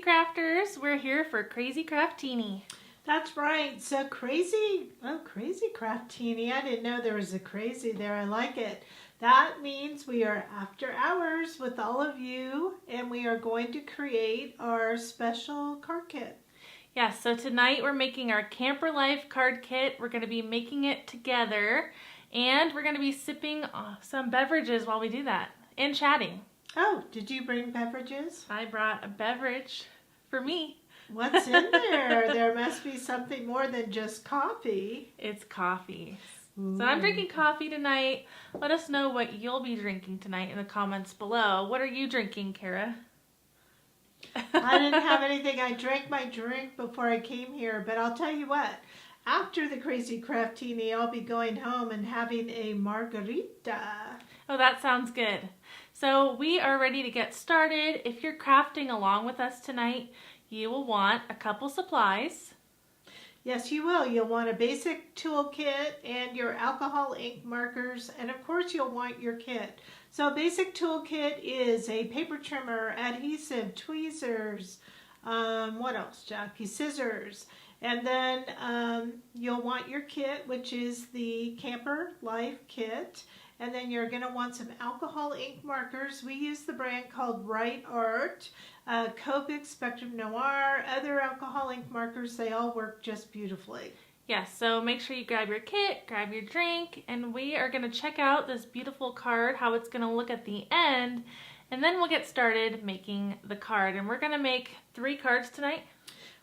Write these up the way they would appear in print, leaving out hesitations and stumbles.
Crafters. We're here for Krazy Kraftini. That's right. So Krazy Kraftini. I didn't know there was a crazy there. I like it. That means we are after hours with all of you, and we are going to create our special card kit. Yes, so tonight we're making our Camper Life card kit. We're going to be making it together, and we're going to be sipping some beverages while we do that, and chatting. Oh, did you bring beverages? I brought a beverage for me. What's in there? There must be something more than just coffee. It's coffee. Ooh. So I'm drinking coffee tonight. Let us know what you'll be drinking tonight in the comments below. What are you drinking, Kara? I didn't have anything. I drank my drink before I came here, but I'll tell you what. After the Krazy Kraftini, I'll be going home and having a margarita. Oh, that sounds good. So we are ready to get started. If you're crafting along with us tonight, you will want a couple supplies. Yes, you will. You'll want a basic toolkit and your alcohol ink markers, and of course you'll want your kit. So a basic toolkit is a paper trimmer, adhesive, tweezers, what else, Jackie? Scissors. And then you'll want your kit, which is the Camper Life kit. And then you're going to want some alcohol ink markers. We use the brand called Right Art, Copic, Spectrum Noir, other alcohol ink markers. They all work just beautifully. Yes, so make sure you grab your kit, grab your drink, and we are going to check out this beautiful card, how it's going to look at the end, and then we'll get started making the card. And we're going to make 3 cards tonight.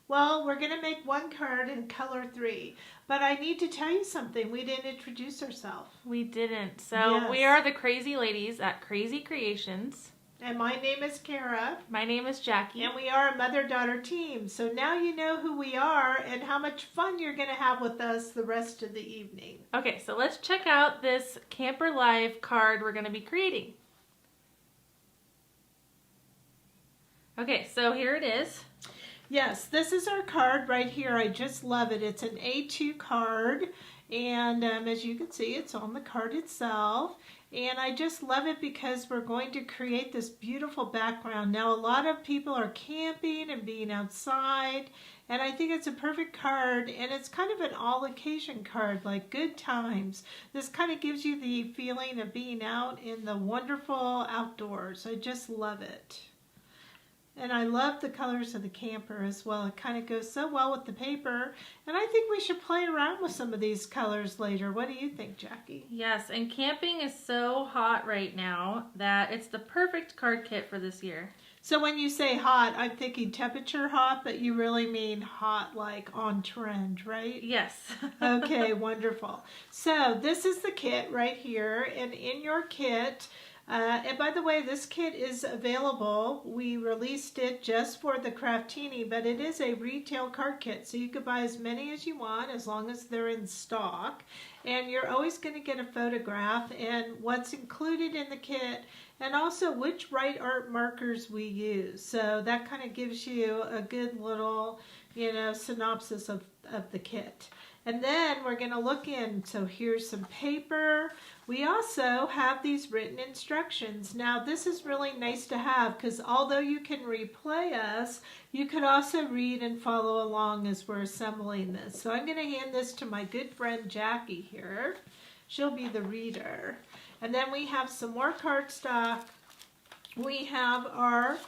Well, we're going to make 1 card in color 3, but I need to tell you something. We didn't introduce ourselves. We didn't. So Yes. We are the Krazy ladies at Krazy Kreations. And my name is Kara. My name is Jackie. And we are a mother-daughter team. So now you know who we are and how much fun you're going to have with us the rest of the evening. Okay, so let's check out this Camper Life card we're going to be creating. Okay, so here it is. Yes, this is our card right here. I just love it. It's an A2 card, and as you can see, it's on the card itself. And I just love it because we're going to create this beautiful background. Now, a lot of people are camping and being outside, and I think it's a perfect card, and it's kind of an all-occasion card, like good times. This kind of gives you the feeling of being out in the wonderful outdoors. I just love it. And I love the colors of the camper as well. It kind of goes so well with the paper. And I think we should play around with some of these colors later. What do you think, Jackie? Yes, and camping is so hot right now that it's the perfect card kit for this year. So when you say hot, I'm thinking temperature hot, but you really mean hot like on trend, right? Yes. Okay, wonderful. So this is the kit right here. And in your kit... and by the way, this kit is available. We released it just for the Kraftini, but it is a retail card kit, so you could buy as many as you want as long as they're in stock. And you're always going to get a photograph and what's included in the kit, and also which Right Art markers we use. So that kind of gives you a good little, synopsis of the kit. And then we're going to look in. So here's some paper. We also have these written instructions. Now this is really nice to have because although you can replay us, you could also read and follow along as we're assembling this. So I'm going to hand this to my good friend Jackie here. She'll be the reader. And then we have some more cardstock. We have our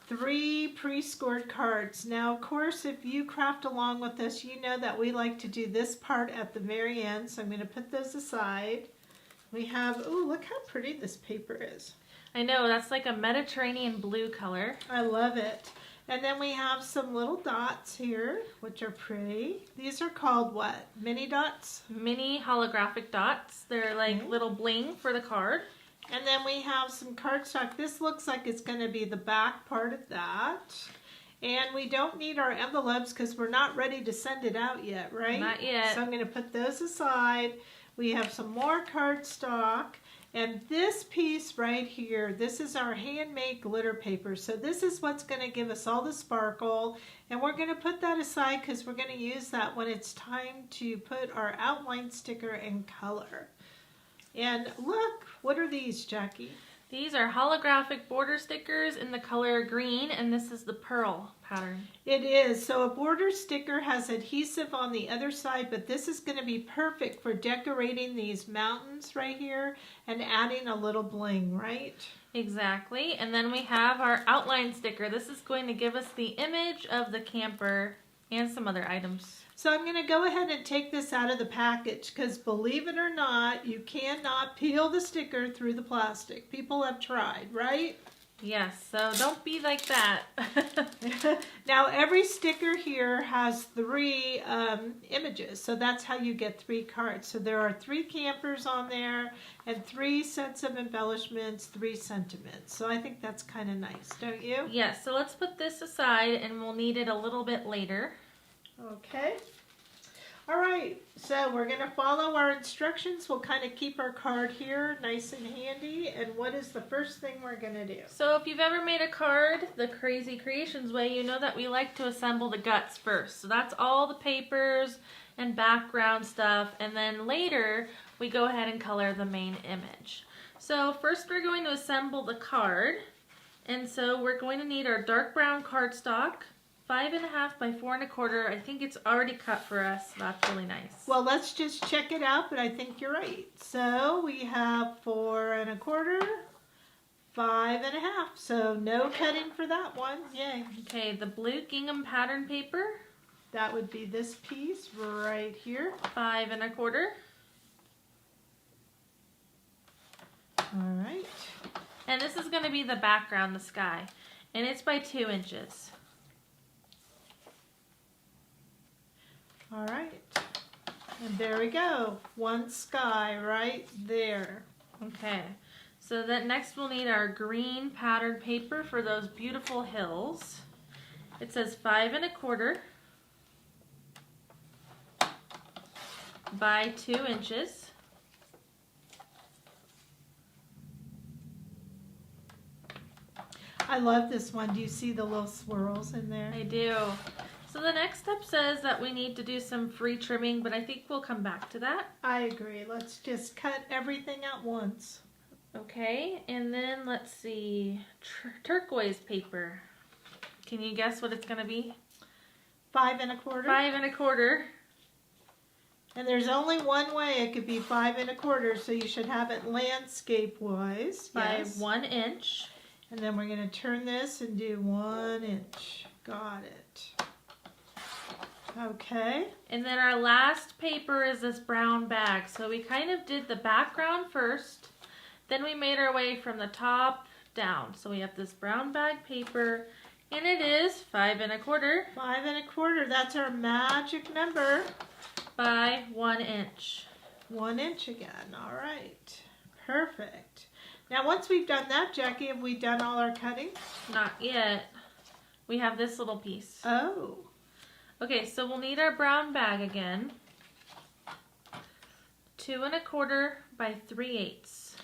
3 pre-scored cards. Now, of course, if you craft along with us, you know that we like to do this part at the very end. So I'm going to put those aside. We have, oh, look how pretty this paper is. I know, that's like a Mediterranean blue color. I love it. And then we have some little dots here, which are pretty. These are called what? Mini dots? Mini holographic dots. They're like little bling for the card. And then we have some cardstock. This looks like it's going to be the back part of that. And we don't need our envelopes because we're not ready to send it out yet, right? Not yet. So I'm going to put those aside. We have some more cardstock. And this piece right here, this is our handmade glitter paper. So this is what's going to give us all the sparkle. And we're going to put that aside because we're going to use that when it's time to put our outline sticker in color. And look, what are these, Jackie? These are holographic border stickers in the color green, and this is the pearl pattern. It is. So a border sticker has adhesive on the other side, but this is going to be perfect for decorating these mountains right here and adding a little bling, right? Exactly. And then we have our outline sticker. This is going to give us the image of the camper and some other items. So I'm going to go ahead and take this out of the package because believe it or not, you cannot peel the sticker through the plastic. People have tried, right? Yes, so don't be like that. Now every sticker here has 3 images, so that's how you get 3 cards. So there are 3 campers on there and 3 sets of embellishments, 3 sentiments. So I think that's kind of nice, don't you? Yes, so let's put this aside and we'll need it a little bit later. Okay. All right, so we're going to follow our instructions. We'll kind of keep our card here nice and handy. And what is the first thing we're going to do? So if you've ever made a card the Krazy Kreations way, you know that we like to assemble the guts first. So that's all the papers and background stuff. And then later, we go ahead and color the main image. So first we're going to assemble the card. And so we're going to need our dark brown cardstock. 5.5 by 4 1/4. I think it's already cut for us. That's really nice. Well, let's just check it out, but I think you're right. So we have 4 1/4, 5.5. So no cutting for that one. Yay. Okay, the blue gingham pattern paper. That would be this piece right here. 5 1/4. All right. And this is going to be the background, the sky. And it's by 2 inches. All right, and there we go. One sky right there. Okay, so then next we'll need our green pattern paper for those beautiful hills. It says 5 1/4 by 2 inches. I love this one. Do you see the little swirls in there? I do. So the next step says that we need to do some free trimming, but I think we'll come back to that. I agree. Let's just cut everything at once. Okay, and then let's see, turquoise paper. Can you guess what it's going to be? 5 1/4. 5 1/4. And there's only one way it could be 5 1/4, so you should have it landscape-wise. By Yes. 1 inch. And then we're going to turn this and do 1 inch. Got it. Okay. And then our last paper is this brown bag. So we kind of did the background first, then we made our way from the top down. So we have this brown bag paper, and it is 5 1/4. 5 1/4, that's our magic number. By 1 inch. 1 inch again, all right. Perfect. Now once we've done that, Jackie, have we done all our cutting? Not yet. We have this little piece. Oh. Okay, so we'll need our brown bag again. 2 1/4 by 3/8.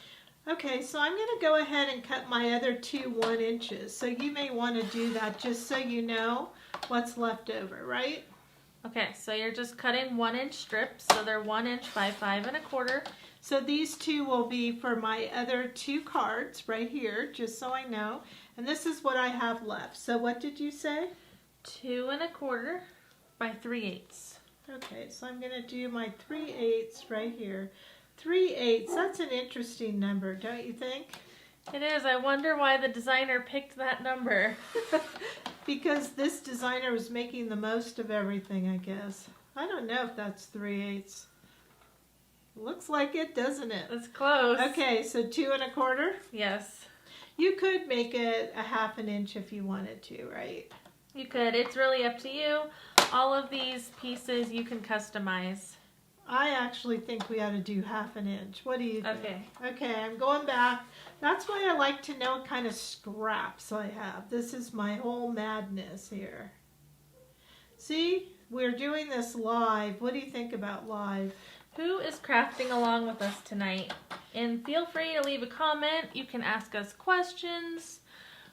Okay, so I'm going to go ahead and cut my other 2 1 inches. So you may want to do that just so you know what's left over, right? Okay, so you're just cutting 1 inch strips. So they're 1 inch by 5 1/4. So these 2 will be for my other 2 cards right here, just so I know. And this is what I have left. So what did you say? 2 1/4 by 3/8. Okay, so I'm going to do my 3/8 right here. 3/8, that's an interesting number, don't you think? It is. I wonder why the designer picked that number. Because this designer was making the most of everything, I guess. I don't know if that's 3/8. Looks like it, doesn't it? It's close. Okay, so 2 1/4. Yes. You could make it a 1/2 inch if you wanted to, right? You could. It's really up to you. All of these pieces you can customize. I actually think we ought to do 1/2 inch. What do you think? Okay. Okay, I'm going back. That's why I like to know what kind of scraps I have. This is my whole madness here. See, we're doing this live. What do you think about live? Who is crafting along with us tonight? And feel free to leave a comment. You can ask us questions.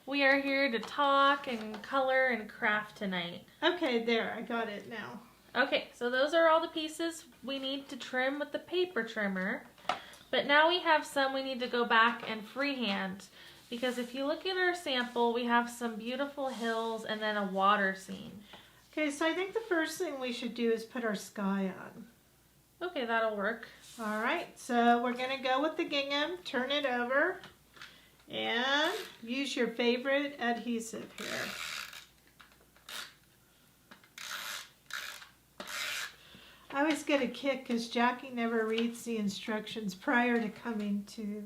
We are here to talk and color and craft tonight. Okay, there, I got it now. Okay, so those are all the pieces we need to trim with the paper trimmer. But now we have some we need to go back and freehand. Because if you look at our sample, we have some beautiful hills and then a water scene. Okay, so I think the first thing we should do is put our sky on. Okay, that'll work. All right, so we're going to go with the gingham, turn it over, and use your favorite adhesive here. I always get a kick because Jackie never reads the instructions prior to coming to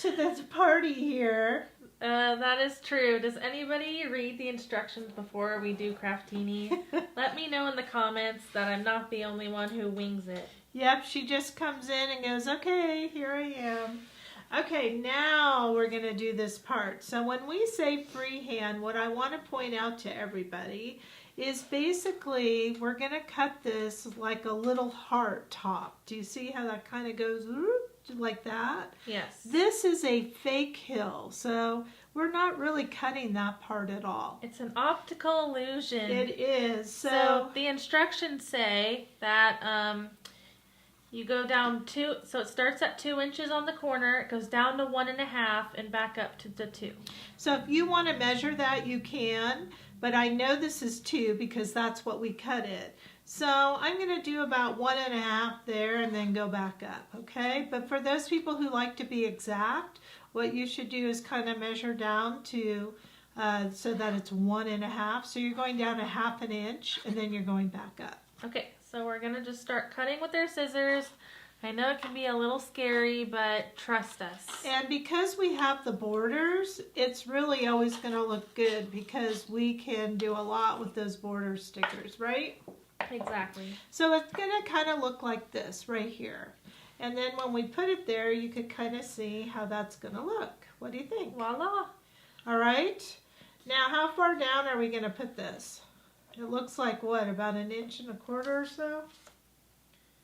this party here. That is true. Does anybody read the instructions before we do Kraftini? Let me know in the comments that I'm not the only one who wings it. Yep, she just comes in and goes, okay, here I am. Okay, now we're going to do this part. So when we say freehand, what I want to point out to everybody is basically we're going to cut this like a little heart top. Do you see how that kind of goes like that? Yes. This is a fake hill, so we're not really cutting that part at all. It's an optical illusion. It is. So the instructions say that you go down so it starts at 2 inches on the corner, it goes down to 1.5 and back up to the 2. So if you want to measure that, you can, but I know this is 2 because that's what we cut it. So I'm going to do about 1.5 there and then go back up, okay? But for those people who like to be exact, what you should do is kind of measure down to so that it's 1.5. So you're going down 1/2 inch and then you're going back up. Okay, so we're going to just start cutting with our scissors. I know it can be a little scary, but trust us. And because we have the borders, it's really always going to look good because we can do a lot with those border stickers, right? Exactly. So it's going to kind of look like this right here. And then when we put it there, you could kind of see how that's going to look. What do you think? Voila. All right. Now, how far down are we going to put this? It looks like, what, about 1.25 inches or so?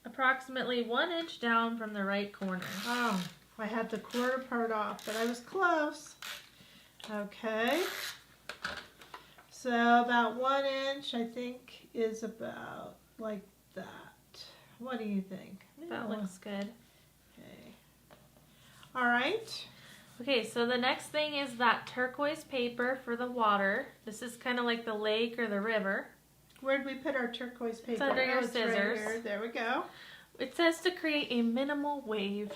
Approximately 1 inch down from the right corner. Oh, I had the quarter part off, but I was close. Okay. So about 1 inch, I think, is about like that. What do you think? That looks good. Okay. All right. Okay, so the next thing is that turquoise paper for the water. This is kind of like the lake or the river. Where'd we put our turquoise paper? It's under your it's scissors. Right here. There we go. It says to create a minimal wave.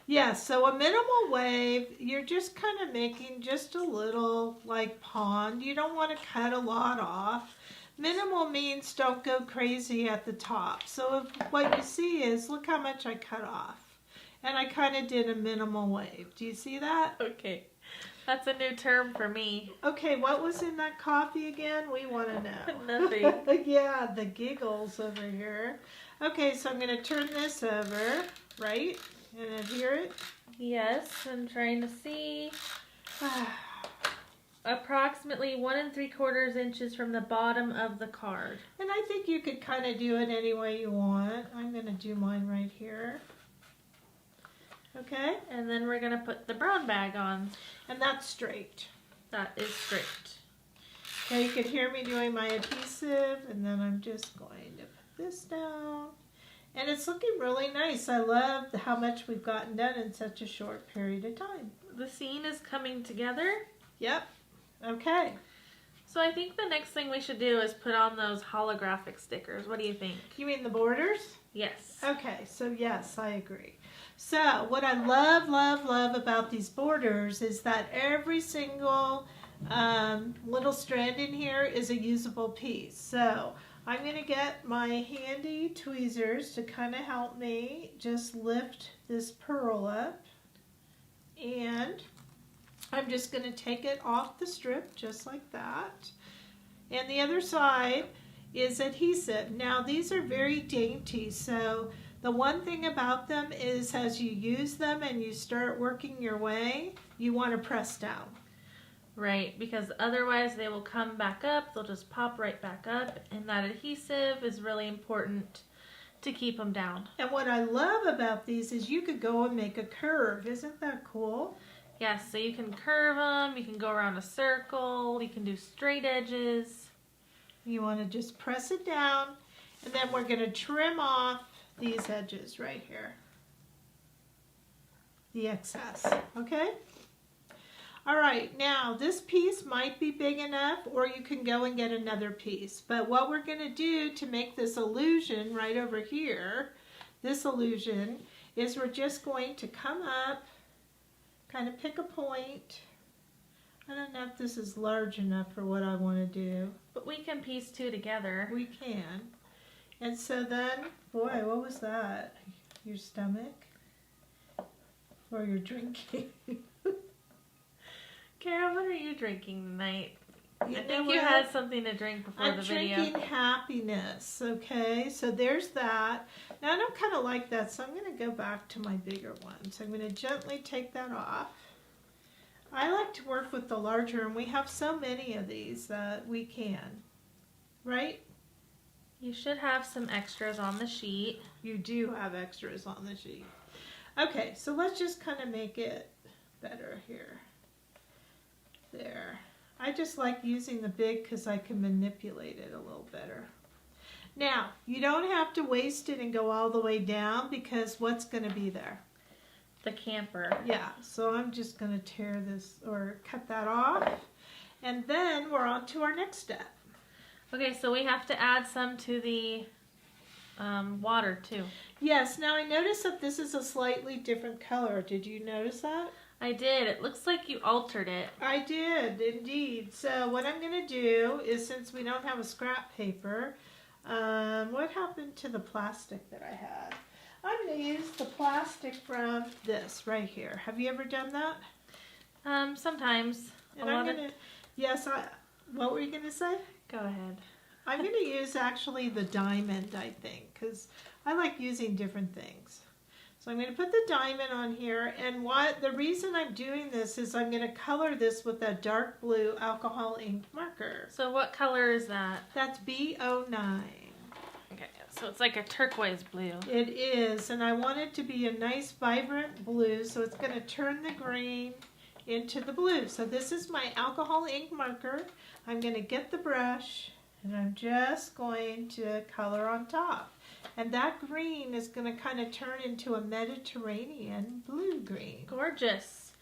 Yeah, so a minimal wave, you're just kind of making just a little like pond. You don't want to cut a lot off. Minimal means don't go crazy at the top. So if what you see is, look how much I cut off. And I kind of did a minimal wave. Do you see that? Okay. That's a new term for me. Okay, what was in that coffee again? We want to know. Nothing. Yeah, the giggles over here. Okay, so I'm going to turn this over, right? And adhere it. Yes, I'm trying to see. Approximately 1 3/4 inches from the bottom of the card. And I think you could kind of do it any way you want. I'm going to do mine right here. Okay? And then we're going to put the brown bag on. And that's straight. That is straight. Okay, you can hear me doing my adhesive, and then I'm just going to put this down. And it's looking really nice. I love how much we've gotten done in such a short period of time. The scene is coming together. Yep. Okay. So I think the next thing we should do is put on those holographic stickers. What do you think? You mean the borders? Yes. Okay, so yes, I agree. So what I love about these borders is that every single little strand in here is a usable piece. So I'm going to get my handy tweezers to kind of help me just lift this pearl up. And I'm just going to take it off the strip just like that. And the other side is adhesive. Now these are very dainty, so the one thing about them is as you use them and you start working your way, you want to press down. Right, because otherwise they will come back up, they'll just pop right back up, and that adhesive is really important to keep them down. And what I love about these is you could go and make a curve. Isn't that cool? Yes, so you can curve them, you can go around a circle, you can do straight edges. You want to just press it down, and then we're going to trim off these edges right here. The excess, okay? All right, now this piece might be big enough, or you can go and get another piece. But what we're gonna do to make this illusion right over here, this illusion, is we're just going to come up, kind of pick a point. I don't know if this is large enough for what I want to do. But we can piece two together. We can. And so then, boy, what was that? Your stomach? Or your drinking? Kara, what are you drinking tonight? You I think you had something to drink before the video. I'm drinking happiness, okay? So there's that. Now I don't kind of like that, so I'm going to go back to my bigger one. So I'm going to gently take that off. I like to work with the larger, and we have so many of these that we can, right? You should have some extras on the sheet. You do have extras on the sheet. Okay, so let's just kind of make it better here. There. I just like using the big because I can manipulate it a little better. Now, you don't have to waste it and go all the way down, because what's going to be there? The camper. Yeah, so I'm just going to tear this or cut that off. And then we're on to our next step. Okay, so we have to add some to the water too. Yes, now I noticed that this is a slightly different color. Did you notice that? I did. It looks like you altered it. I did, indeed. So what I'm going to do is, since we don't have a scrap paper, what happened to the plastic that I had? I'm going to use the plastic from this right here. Have you ever done that? Sometimes. And I'm going to, yes, what were you going to say? Go ahead. I'm going to use actually the diamond, I think, because I like using different things. So I'm going to put the diamond on here, and the reason I'm doing this is I'm going to color this with a dark blue alcohol ink marker. So what color is that? That's B09. Okay, so it's like a turquoise blue. It is, and I want it to be a nice vibrant blue, so it's going to turn the green into the blue. So this is my alcohol ink marker. I'm going to get the brush, and I'm just going to color on top. And that green is going to kind of turn into a Mediterranean blue green. Gorgeous.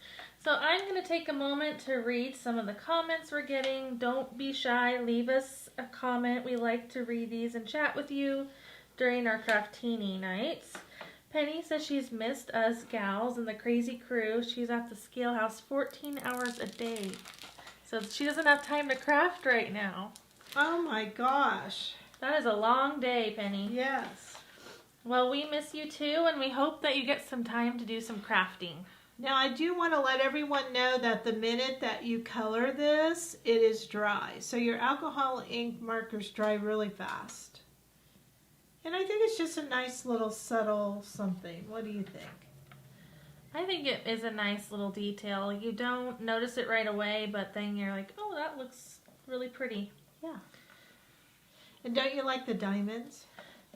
So I'm going to take a moment to read some of the comments we're getting. Don't be shy. Leave us a comment. We like to read these and chat with you during our Kraftini nights. Penny says she's missed us gals and the Krazy crew. She's at the scale house 14 hours a day. So she doesn't have time to craft right now. Oh my gosh. That is a long day, Penny. Yes. Well, we miss you too, and we hope that you get some time to do some crafting. Now, I do want to let everyone know that the minute that you color this, it is dry. So your alcohol ink markers dry really fast. And I think it's just a nice little subtle something. What do you think? I think it is a nice little detail. You don't notice it right away, but then you're like, oh, that looks really pretty. Yeah. And don't you like the diamonds?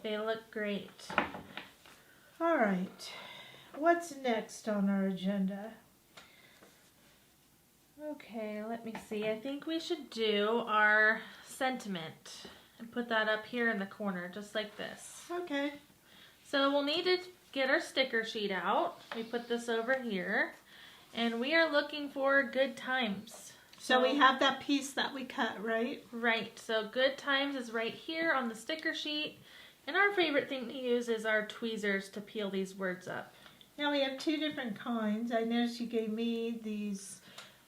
They look great. All right. What's next on our agenda? Okay, let me see. I think we should do our sentiment and put that up here in the corner, just like this. Okay. So we'll need to get our sticker sheet out. We put this over here, and we are looking for good times. So we have that piece that we cut, right? Right. So good times is right here on the sticker sheet. And our favorite thing to use is our tweezers to peel these words up. Now we have two different kinds. I noticed you gave me these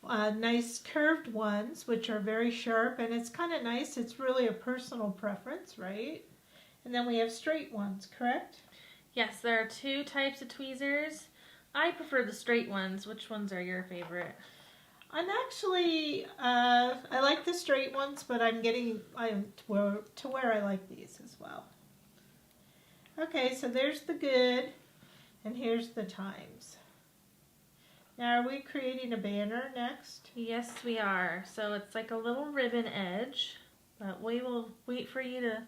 nice curved ones, which are very sharp, and it's kind of nice. It's really a personal preference, right? And then we have straight ones, correct? Yes, there are two types of tweezers. I prefer the straight ones. Which ones are your favorite? I'm actually, I like the straight ones, but I'm getting to where I like these as well. Okay, so there's the good, and here's the times. Now, are we creating a banner next? Yes, we are. So it's like a little ribbon edge, but we will wait for you to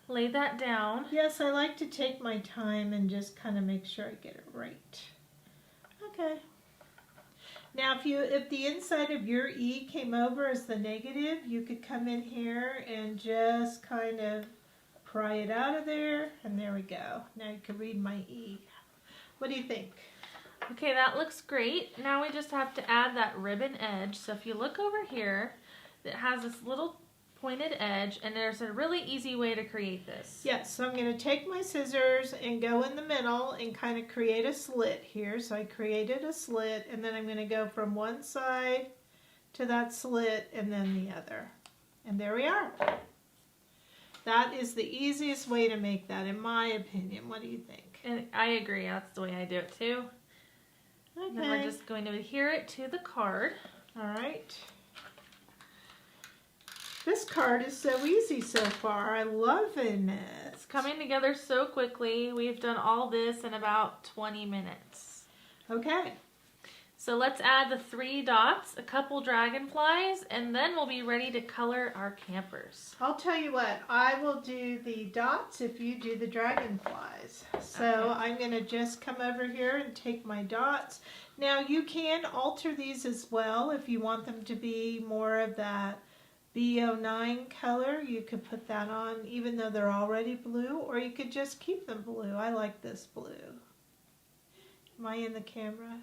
lay that down. Yes, I like to take my time and just kind of make sure I get it right. Okay. Now, if the inside of your E came over as the negative, you could come in here and just kind of pry it out of there, and there we go. Now you can read my E. What do you think? Okay, that looks great. Now we just have to add that ribbon edge. So if you look over here, it has this little pointed edge, and there's a really easy way to create this. Yes, so I'm going to take my scissors and go in the middle and kind of create a slit here. So I created a slit, and then I'm going to go from one side to that slit and then the other. And there we are. That is the easiest way to make that, in my opinion. What do you think? And I agree. That's the way I do it too. Okay. And then we're just going to adhere it to the card. All right. This card is so easy so far. I love it. It's coming together so quickly. We've done all this in about 20 minutes. Okay. So let's add the 3 dots, a couple dragonflies, and then we'll be ready to color our campers. I'll tell you what, I will do the dots if you do the dragonflies. So okay. I'm going to just come over here and take my dots. Now you can alter these as well if you want them to be more of that B09 color. You could put that on even though they're already blue, or you could just keep them blue. I like this blue. Am I in the camera?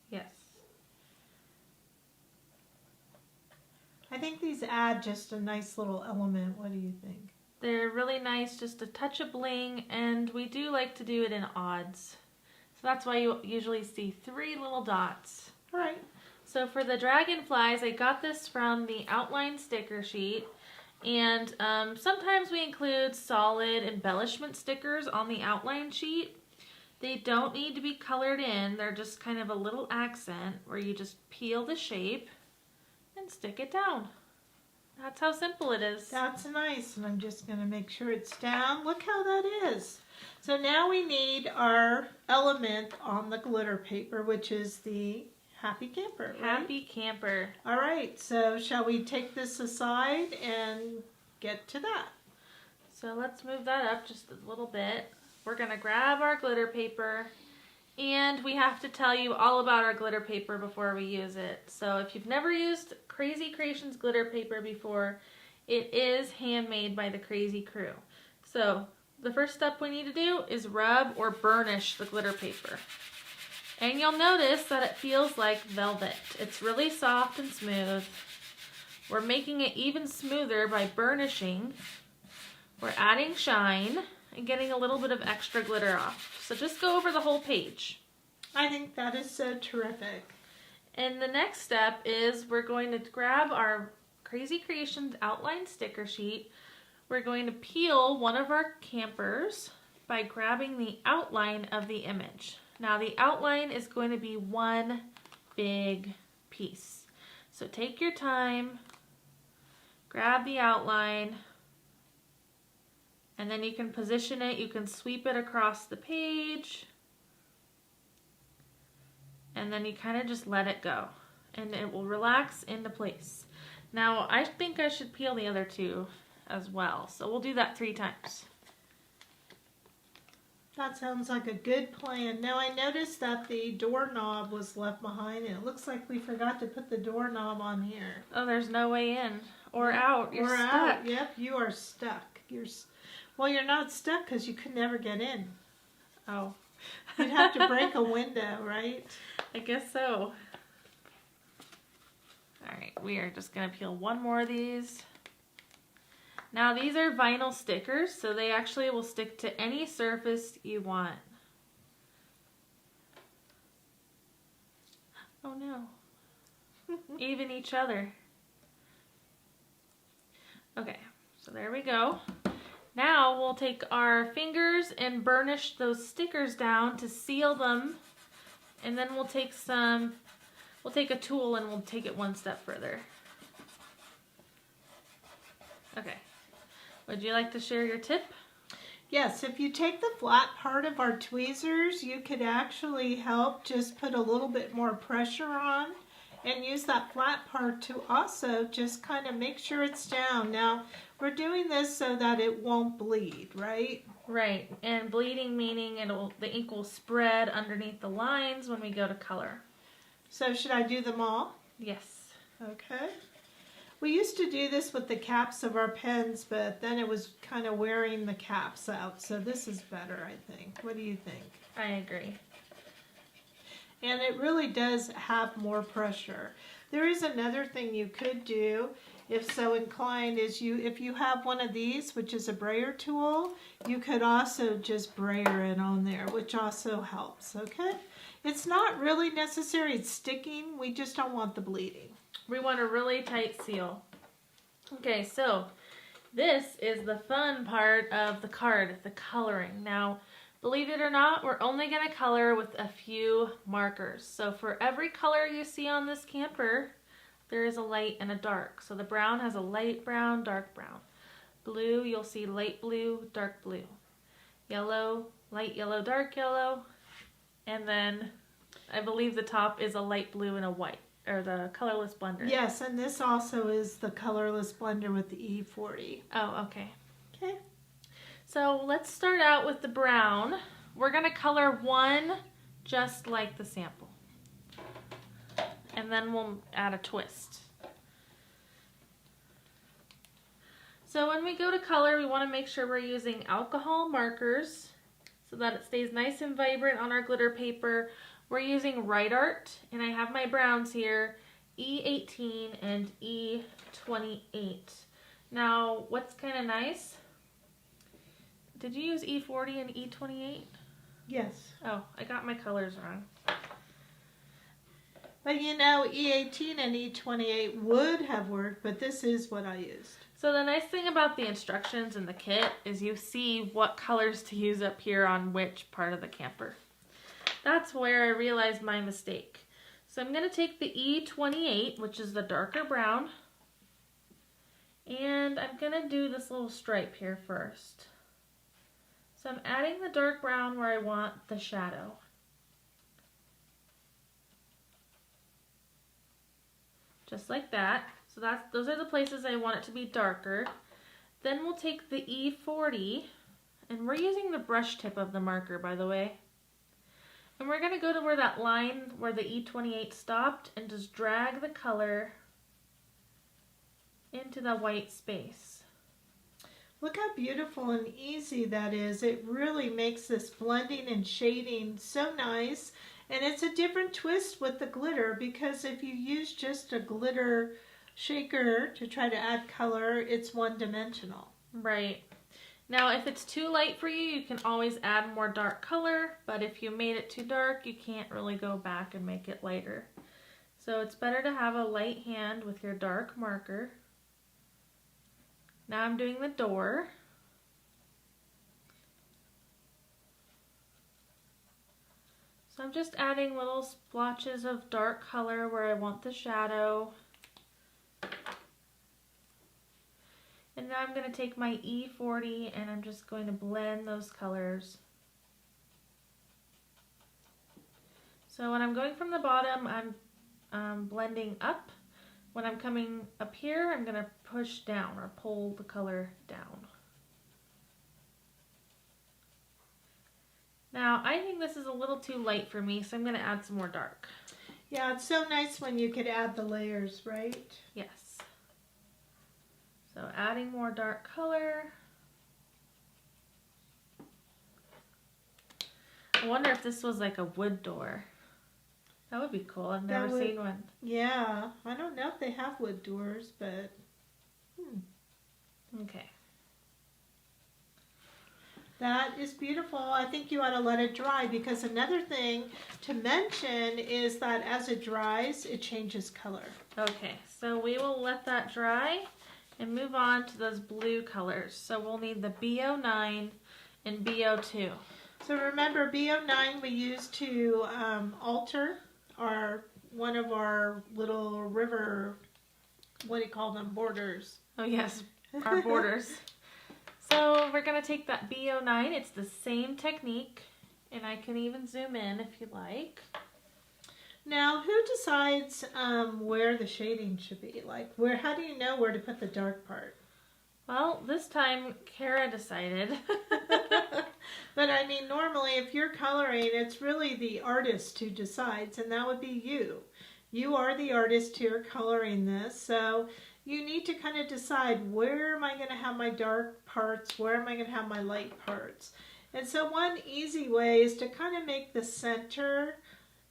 Yes. I think these add just a nice little element. What do you think? They're really nice, just a touch of bling, and we do like to do it in odds. So that's why you usually see 3 little dots. All right. So for the dragonflies, I got this from the outline sticker sheet, and sometimes we include solid embellishment stickers on the outline sheet. They don't need to be colored in. They're just kind of a little accent where you just peel the shape and stick it down. That's how simple it is. That's nice, and I'm just going to make sure it's down. Look how that is. So now we need our element on the glitter paper, which is the Happy Camper. Right? Happy Camper. All right, so shall we take this aside and get to that? So let's move that up just a little bit. We're going to grab our glitter paper, and we have to tell you all about our glitter paper before we use it. So if you've never used Krazy Kreations glitter paper before, it is handmade by the Krazy crew. So the first step we need to do is rub or burnish the glitter paper. And you'll notice that it feels like velvet. It's really soft and smooth. We're making it even smoother by burnishing. We're adding shine and getting a little bit of extra glitter off. So just go over the whole page. I think that is so terrific. And the next step is we're going to grab our Krazy Kreations outline sticker sheet. We're going to peel one of our campers by grabbing the outline of the image. Now the outline is going to be one big piece. So take your time, grab the outline, and then you can position it, you can sweep it across the page, and then you kind of just let it go, and it will relax into place. Now, I think I should peel the other 2 as well, so we'll do that 3 times. That sounds like a good plan. Now, I noticed that the doorknob was left behind, and it looks like we forgot to put the doorknob on here. Oh, there's no way in or out. You're stuck. Out. Yep, you are stuck. Well, you're not stuck because you could never get in. Oh. You'd have to break a window, right? I guess so. Alright, we are just going to peel one more of these. Now these are vinyl stickers, so they actually will stick to any surface you want. Oh no. Even each other. Okay, so there we go. Now we'll take our fingers and burnish those stickers down to seal them, and then we'll take a tool and we'll take it one step further. Okay, would you like to share your tip? Yes, if you take the flat part of our tweezers, you could actually help just put a little bit more pressure on and use that flat part to also just kind of make sure it's down. Now, we're doing this so that it won't bleed, right? Right, and bleeding meaning the ink will spread underneath the lines when we go to color. So should I do them all? Yes. Okay. We used to do this with the caps of our pens, but then it was kind of wearing the caps out. So this is better, I think. What do you think? I agree. And it really does have more pressure. There is another thing you could do, if so inclined, is if you have one of these, which is a brayer tool, you could also just brayer it on there, which also helps, okay? It's not really necessary. It's sticking. We just don't want the bleeding. We want a really tight seal. Okay, so this is the fun part of the card, the coloring. Now, believe it or not, we're only going to color with a few markers. So for every color you see on this camper, there is a light and a dark. So the brown has a light brown, dark brown. Blue, you'll see light blue, dark blue. Yellow, light yellow, dark yellow. And then I believe the top is a light blue and a white, or the colorless blender. Yes, and this also is the colorless blender with the E40. Oh, okay. Okay. So let's start out with the brown. We're going to color one just like the sample. And then we'll add a twist. So when we go to color, we want to make sure we're using alcohol markers so that it stays nice and vibrant on our glitter paper. We're using Right Art, and I have my browns here, E18 and E28. Now, what's kind of nice, did you use E40 and E28? Yes. Oh, I got my colors wrong. But you know, E18 and E28 would have worked, but this is what I used. So the nice thing about the instructions in the kit is you see what colors to use up here on which part of the camper. That's where I realized my mistake. So I'm going to take the E28, which is the darker brown, and I'm going to do this little stripe here first. So I'm adding the dark brown where I want the shadow. Just like that. So those are the places I want it to be darker. Then we'll take the E40, and we're using the brush tip of the marker, by the way. And we're going to go to where that line where the E28 stopped and just drag the color into the white space. Look how beautiful and easy that is. It really makes this blending and shading so nice. And it's a different twist with the glitter, because if you use just a glitter shaker to try to add color, it's one-dimensional. Right. Now, if it's too light for you, you can always add more dark color, but if you made it too dark, you can't really go back and make it lighter. So it's better to have a light hand with your dark marker. Now I'm doing the door. So I'm just adding little splotches of dark color where I want the shadow. And now I'm going to take my E40 and I'm just going to blend those colors. So when I'm going from the bottom, I'm blending up. When I'm coming up here, I'm going to push down or pull the color down. Now, I think this is a little too light for me, so I'm going to add some more dark. Yeah, it's so nice when you could add the layers, right? Yes. So adding more dark color. I wonder if this was like a wood door. That would be cool. I've never seen one. Yeah, I don't know if they have wood doors, but Okay. That is beautiful. I think you ought to let it dry, because another thing to mention is that as it dries, it changes color. Okay, so we will let that dry and move on to those blue colors. So we'll need the B09 and B02. So remember, B09 we use to alter one of our little river, what do you call them, borders. Oh yes, our borders. So we're going to take that B09. It's the same technique, and I can even zoom in if you like. Now, who decides where the shading should be? Like, how do you know where to put the dark part? Well, this time Kara decided. But I mean, normally if you're coloring, it's really the artist who decides, and that would be you. You are the artist here coloring this, so you need to kind of decide, where am I going to have my dark parts? Where am I going to have my light parts? And so one easy way is to kind of make the center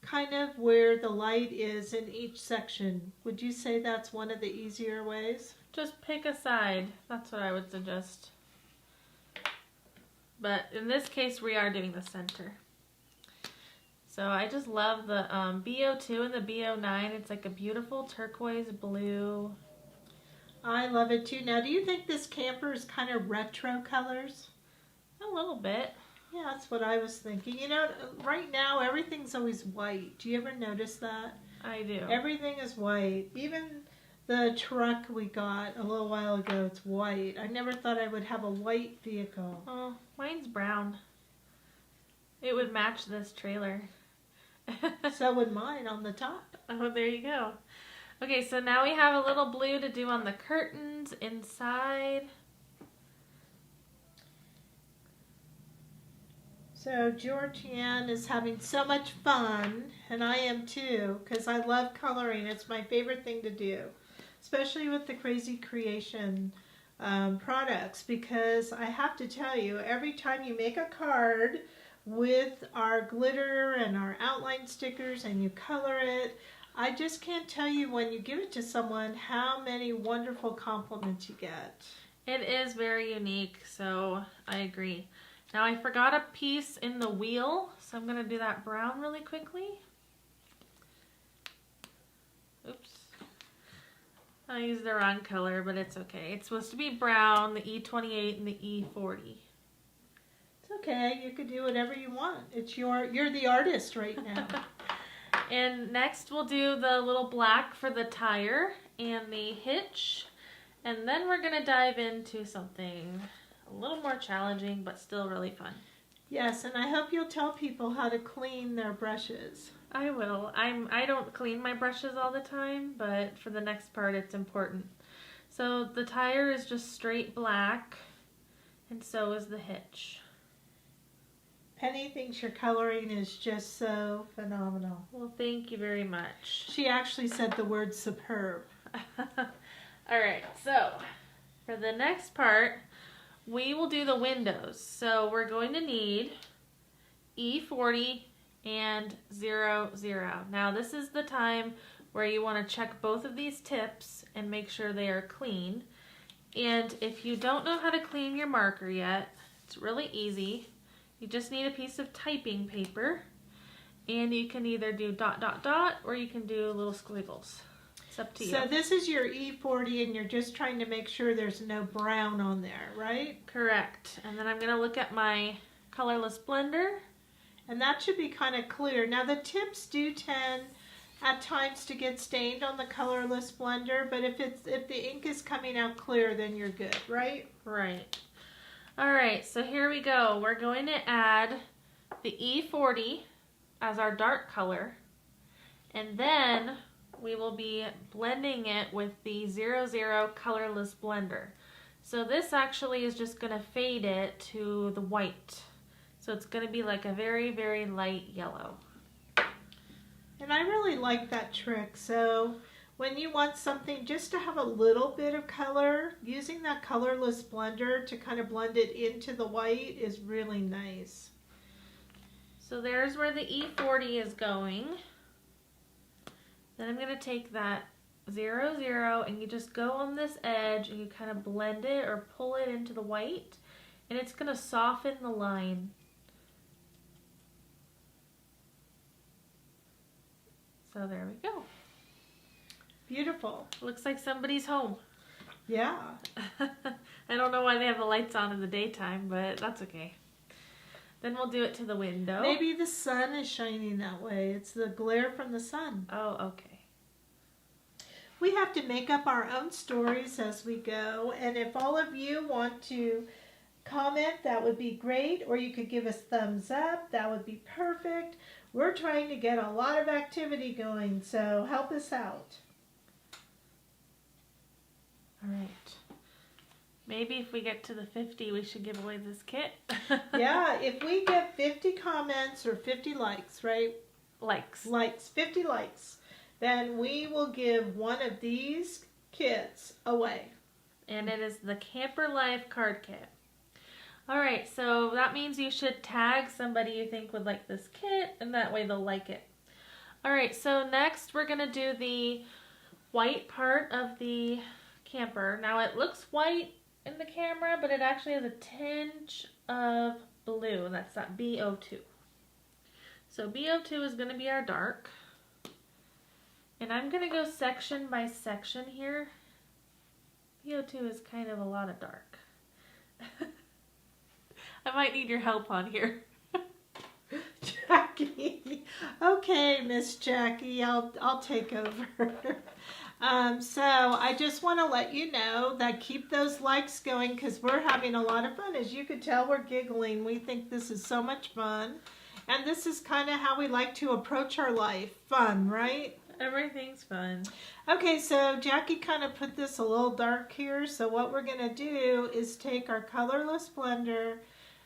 kind of where the light is in each section. Would you say that's one of the easier ways? Just pick a side. That's what I would suggest. But in this case, we are doing the center. So I just love the B02 and the B09. It's like a beautiful turquoise blue. I love it too. Now, do you think this camper is kind of retro colors? A little bit. Yeah, that's what I was thinking. You know, right now everything's always white. Do you ever notice that? I do. Everything is white. Even the truck we got a little while ago, it's white. I never thought I would have a white vehicle. Oh, mine's brown. It would match this trailer. So would mine on the top. Oh, there you go. Okay, so now we have a little blue to do on the curtains inside. So Georgianne is having so much fun, and I am too, because I love coloring. It's my favorite thing to do, especially with the Krazy Kreation products, because I have to tell you, every time you make a card with our glitter and our outline stickers and you color it, I just can't tell you, when you give it to someone, how many wonderful compliments you get. It is very unique, so I agree. Now I forgot a piece in the wheel, so I'm going to do that brown really quickly. Oops. I used the wrong color, but it's okay. It's supposed to be brown, the E28 and the E40. It's okay. You could do whatever you want. It's you're the artist right now. And next we'll do the little black for the tire and the hitch. And then we're going to dive into something a little more challenging, but still really fun. Yes, and I hope you'll tell people how to clean their brushes. I will. I don't clean my brushes all the time, but for the next part it's important. So the tire is just straight black, and so is the hitch. Penny thinks your coloring is just so phenomenal. Well, thank you very much. She actually said the word superb. Alright, so for the next part, we will do the windows. So we're going to need E40 and 00. Now this is the time where you want to check both of these tips and make sure they are clean. And if you don't know how to clean your marker yet, it's really easy. You just need a piece of typing paper, and you can either do dot, dot, dot, or you can do little squiggles. It's up to you. So this is your E40, and you're just trying to make sure there's no brown on there, right? Correct. And then I'm going to look at my colorless blender. And that should be kind of clear. Now the tips do tend at times to get stained on the colorless blender, but if the ink is coming out clear, then you're good, right? Right. Alright, so here we go. We're going to add the E40 as our dark color, and then we will be blending it with the 00 colorless blender. So this actually is just going to fade it to the white. So it's going to be like a very, very light yellow. And I really like that trick. So when you want something just to have a little bit of color, using that colorless blender to kind of blend it into the white is really nice. So there's where the E40 is going. Then I'm going to take that 00 and you just go on this edge and you kind of blend it or pull it into the white, and it's going to soften the line. So there we go. Beautiful. Looks like somebody's home. Yeah. I don't know why they have the lights on in the daytime, but that's okay. Then we'll do it to the window. Maybe the sun is shining that way. It's the glare from the sun. Oh, okay. We have to make up our own stories as we go, and if all of you want to comment, that would be great, or you could give us thumbs up. That would be perfect. We're trying to get a lot of activity going, so help us out. All right. Maybe if we get to the 50, we should give away this kit. Yeah, if we get 50 comments or 50 likes, right? Likes. 50 likes, then we will give one of these kits away. And it is the Camper Life card kit. Alright, so that means you should tag somebody you think would like this kit, and that way they'll like it. Alright, so next we're going to do the white part of the camper. Now it looks white in the camera, but it actually has a tinge of blue, and that's that BO2. So BO2 is going to be our dark. And I'm going to go section by section here. BO2 is kind of a lot of dark. I might need your help on here. Jackie. Okay, Miss Jackie, I'll take over. So I just want to let you know that keep those likes going because we're having a lot of fun. As you can tell, we're giggling. We think this is so much fun. And this is kind of how we like to approach our life. Fun, right? Everything's fun. Okay, so Jackie kind of put this a little dark here. So what we're going to do is take our colorless blender,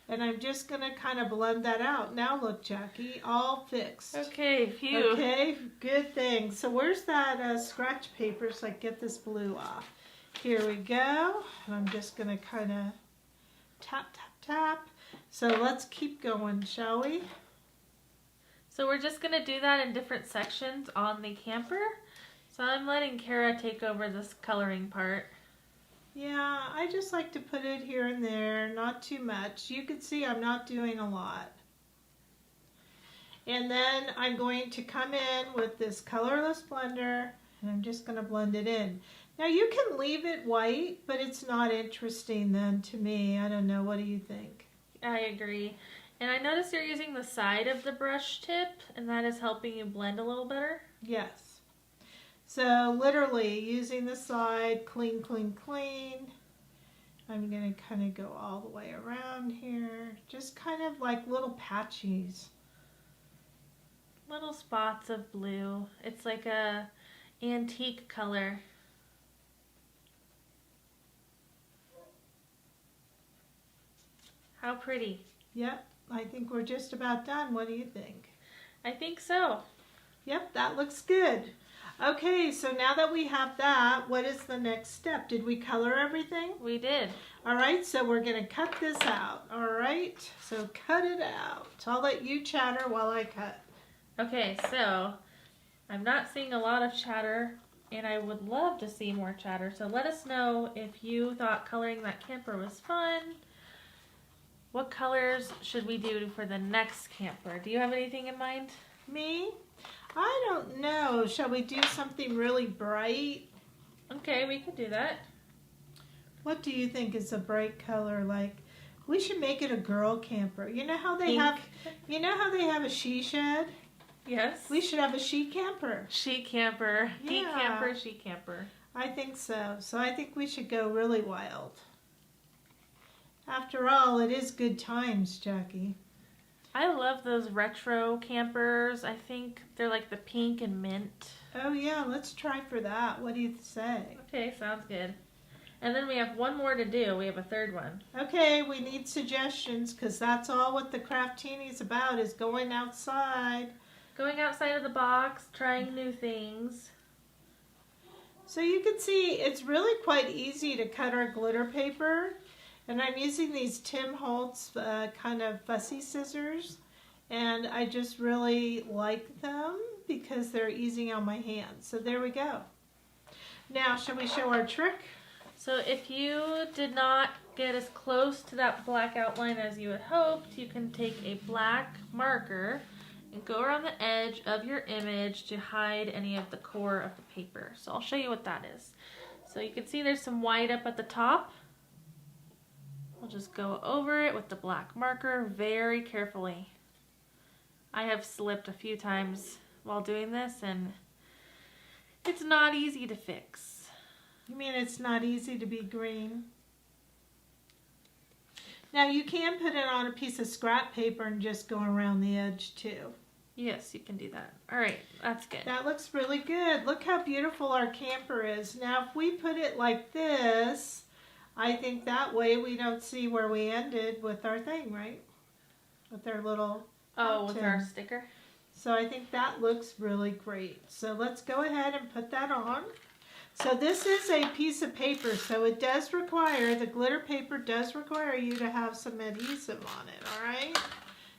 and I'm just going to kind of blend that out. Now look, Jackie, all fixed. Okay, phew. Okay, good thing. So where's that scratch paper so I can get this blue off? Here we go. And I'm just going to kind of tap, tap, tap. So let's keep going, shall we? So we're just going to do that in different sections on the camper. So I'm letting Kara take over this coloring part. Yeah, I just like to put it here and there, not too much. You can see I'm not doing a lot. And then I'm going to come in with this colorless blender, and I'm just going to blend it in. Now you can leave it white, but it's not interesting then to me. I don't know, what do you think? I agree. And I noticed you're using the side of the brush tip, and that is helping you blend a little better. Yes. So literally using the side, clean, clean, clean. I'm going to kind of go all the way around here. Just kind of like little patches. Little spots of blue. It's like a antique color. How pretty. Yep, I think we're just about done. What do you think? I think so. Yep, that looks good. Okay, so now that we have that, what is the next step? Did we color everything? We did. All right, so we're going to cut this out. All right, so cut it out. So I'll let you chatter while I cut. Okay, so I'm not seeing a lot of chatter, and I would love to see more chatter. So let us know if you thought coloring that camper was fun. What colors should we do for the next camper? Do you have anything in mind? Me? I don't know. Shall we do something really bright? Okay, we could do that. What do you think is a bright color? Like, we should make it a girl camper. You know how they Pink. have a she shed? Yes. We should have a she camper. She camper. Pink Yeah. camper, she camper. I think so. So I think we should go really wild. After all, it is good times, Jackie. I love those retro campers. I think they're like the pink and mint. Oh yeah, let's try for that. What do you say? Okay, sounds good. And then we have one more to do. We have a third one. Okay, we need suggestions because that's all what the Kraftini is about, is going outside. Going outside of the box, trying new things. So you can see it's really quite easy to cut our glitter paper. And I'm using these Tim Holtz kind of fussy scissors. And I just really like them because they're easy on my hands. So there we go. Now, shall we show our trick? So if you did not get as close to that black outline as you had hoped, you can take a black marker and go around the edge of your image to hide any of the core of the paper. So I'll show you what that is. So you can see there's some white up at the top. I'll just go over it with the black marker very carefully. I have slipped a few times while doing this, and it's not easy to fix. You mean it's not easy to be green? Now you can put it on a piece of scrap paper and just go around the edge too. Yes, you can do that. All right, that's good. That looks really good. Look how beautiful our camper is. Now if we put it like this, I think that way we don't see where we ended with our thing, right? With our little with our sticker. So I think that looks really great. So let's go ahead and put that on. So this is a piece of paper, so it does require, the glitter paper does require you to have some adhesive on it, all right?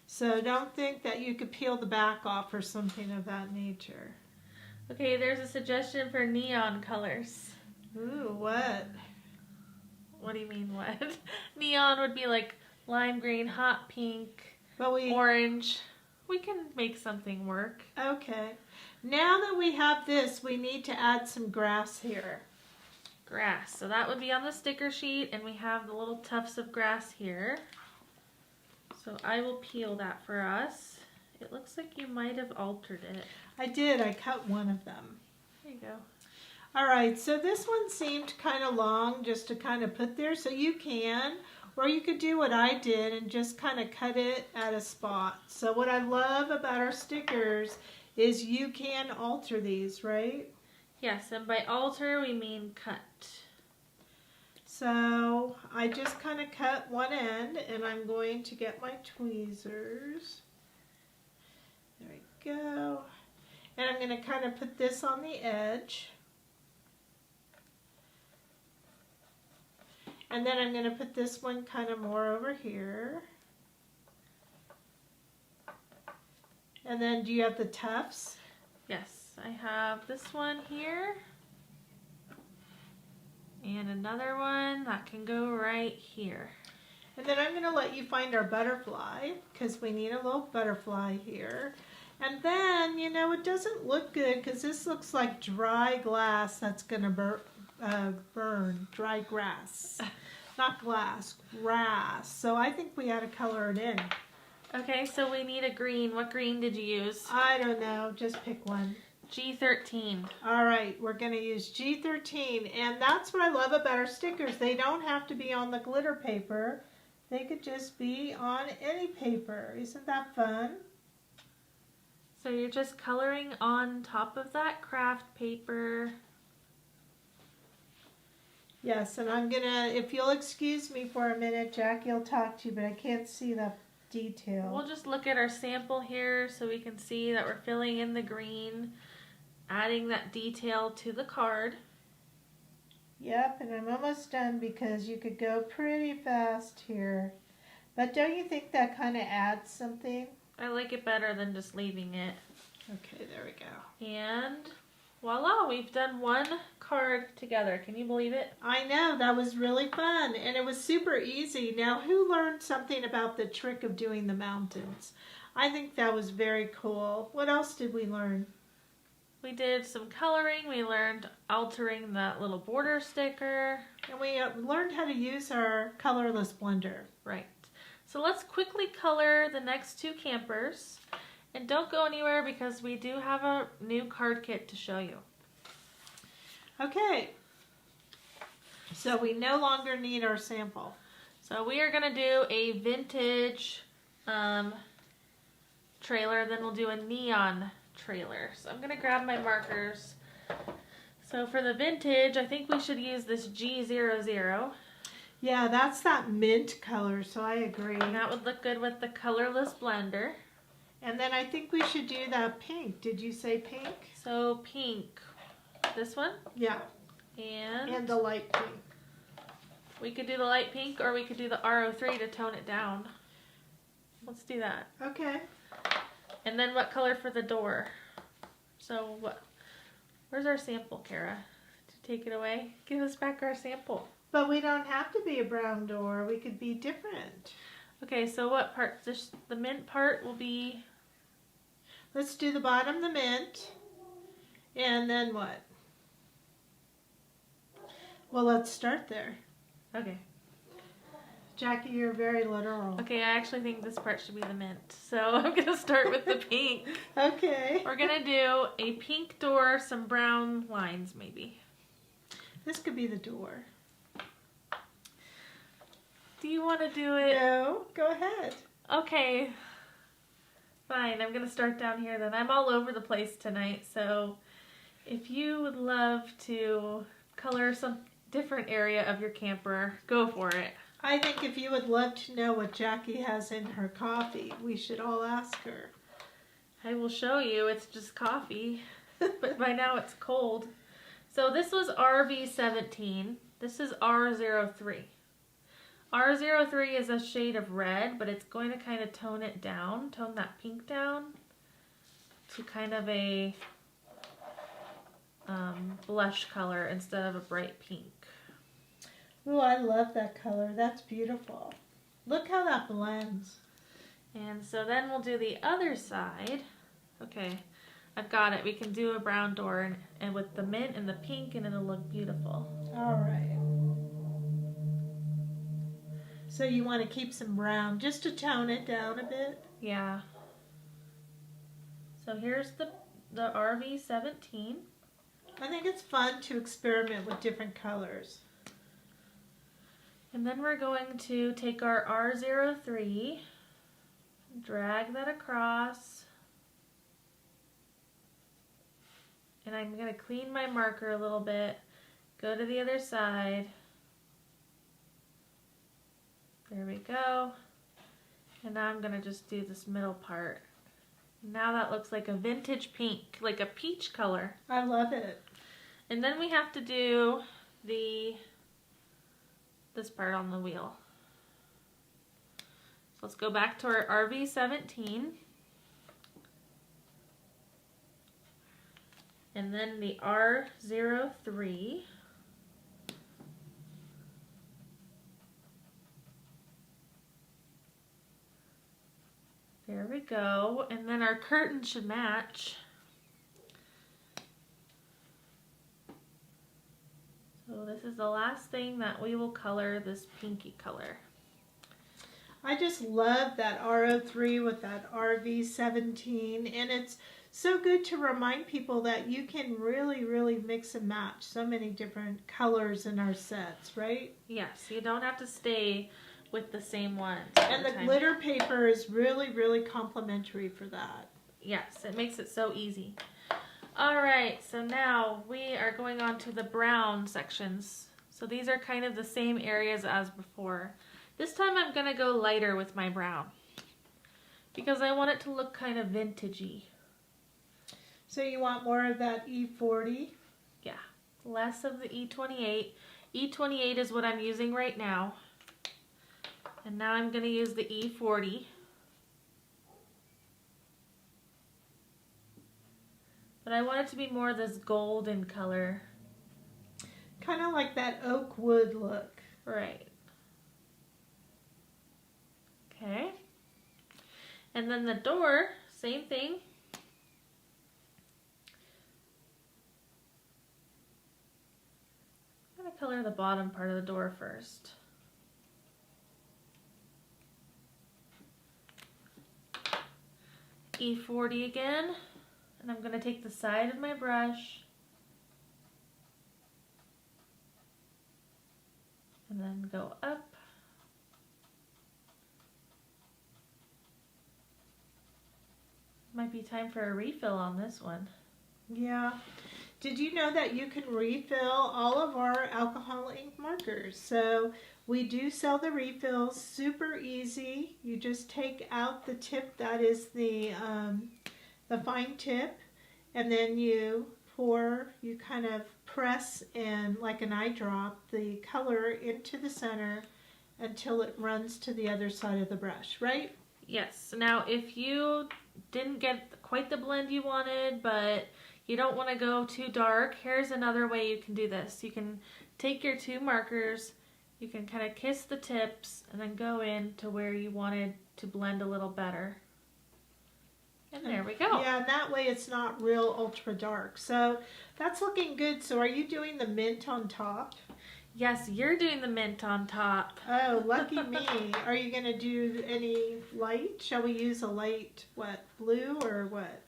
So don't think that you could peel the back off or something of that nature. Okay, there's a suggestion for neon colors. Ooh, what? What do you mean what? Neon would be like lime green, hot pink, But orange. We can make something work. Okay. Now that we have this, we need to add some grass here. Grass. So that would be on the sticker sheet, and we have the little tufts of grass here. So I will peel that for us. It looks like you might have altered it. I did. I cut one of them. There you go. All right. So this one seemed kind of long just to kind of put there. So you can, or you could do what I did and just kind of cut it at a spot. So what I love about our stickers is you can alter these, right? Yes, and by alter we mean cut. So I just kind of cut one end, and I'm going to get my tweezers. There we go. And I'm going to kind of put this on the edge. And then I'm going to put this one kind of more over here. And then do you have the tufts? Yes, I have this one here. And another one that can go right here. And then I'm going to let you find our butterfly, because we need a little butterfly here. And then, you know, it doesn't look good because this looks like dry glass that's going to burn. Dry grass. Not glass, grass. So I think we ought to color it in. Okay, so we need a green. What green did you use? I don't know. Just pick one. G13. All right, we're going to use G13. And that's what I love about our stickers. They don't have to be on the glitter paper. They could just be on any paper. Isn't that fun? So you're just coloring on top of that craft paper. Yes, and I'm going to, if you'll excuse me for a minute, Jackie will talk to you, but I can't see the detail. We'll just look at our sample here so we can see that we're filling in the green, adding that detail to the card. Yep, and I'm almost done because you could go pretty fast here. But don't you think that kind of adds something? I like it better than just leaving it. Okay, there we go. And voila, we've done one card together. Can you believe it? I know, that was really fun, and it was super easy. Now, who learned something about the trick of doing the mountains? I think that was very cool. What else did we learn? We did some coloring. We learned altering that little border sticker. And we learned how to use our colorless blender. Right. So let's quickly color the next two campers. And don't go anywhere because we do have a new card kit to show you. Okay. So we no longer need our sample. So we are going to do a vintage trailer. Then we'll do a neon trailer. So I'm going to grab my markers. So for the vintage, I think we should use this G00. Yeah, that's that mint color, so I agree. And that would look good with the colorless blender. And then I think we should do that pink. Did you say pink? So pink. This one? Yeah. And the light pink. We could do the light pink or we could do the RO3 to tone it down. Let's do that. Okay. And then what color for the door? So what? Where's our sample, Kara? To take it away? Give us back our sample. But we don't have to be a brown door. We could be different. Okay, so what part? Just the mint part will be... Let's do the bottom, the mint. And then what? Well, let's start there. Okay. Jackie, you're very literal. Okay, I actually think this part should be the mint. So I'm going to start with the pink. Okay. We're going to do a pink door, some brown lines maybe. This could be the door. Do you want to do it? No, go ahead. Okay. Fine, I'm going to start down here then. I'm all over the place tonight, so if you would love to color some different area of your camper, go for it. I think if you would love to know what Jackie has in her coffee, we should all ask her. I will show you. It's just coffee, but by now it's cold. So this was RV17. This is R03. R03 is a shade of red, but it's going to kind of tone it down, tone that pink down to kind of a blush color instead of a bright pink. Oh, I love that color. That's beautiful. Look how that blends. And so then we'll do the other side. Okay, I've got it. We can do a brown door and with the mint and the pink, and it'll look beautiful. All right. So you want to keep some brown just to tone it down a bit? Yeah. So here's the RV17. I think it's fun to experiment with different colors. And then we're going to take our R03, drag that across, and I'm going to clean my marker a little bit, go to the other side. There we go. And now I'm going to just do this middle part. Now that looks like a vintage pink, like a peach color. I love it. And then we have to do this part on the wheel. So let's go back to our RV17. And then the R03. There we go. And then our curtain should match. So this is the last thing that we will color, this pinky color. I just love that R03 with that RV17, and it's so good to remind people that you can really, really mix and match so many different colors in our sets, right? Yes, you don't have to stay with the same ones. And the glitter paper is really, really complimentary for that. Yes, it makes it so easy. Alright, so now we are going on to the brown sections. So these are kind of the same areas as before. This time I'm going to go lighter with my brown because I want it to look kind of vintagey. So you want more of that E40? Yeah, less of the E28. E28 is what I'm using right now. And now I'm going to use the E40. But I want it to be more this golden color. Kind of like that oak wood look. Right. Okay. And then the door, same thing. I'm going to color the bottom part of the door first. E40 again. And I'm going to take the side of my brush and then go up. Might be time for a refill on this one. Yeah. Did you know that you can refill all of our alcohol ink markers? So we do sell the refills, super easy. You just take out the tip, that is the fine tip, and then you kind of press and like an eye drop the color into the center until it runs to the other side of the brush, right? Yes. Now if you didn't get quite the blend you wanted, but you don't want to go too dark, here's another way you can do this. You can take your two markers, you can kind of kiss the tips, and then go in to where you wanted to blend a little better. And there we go. Yeah, and that way it's not real ultra dark. So that's looking good. So are you doing the mint on top? Yes, you're doing the mint on top. Oh, lucky me. Are you going to do any light? Shall we use a light, what, blue or what?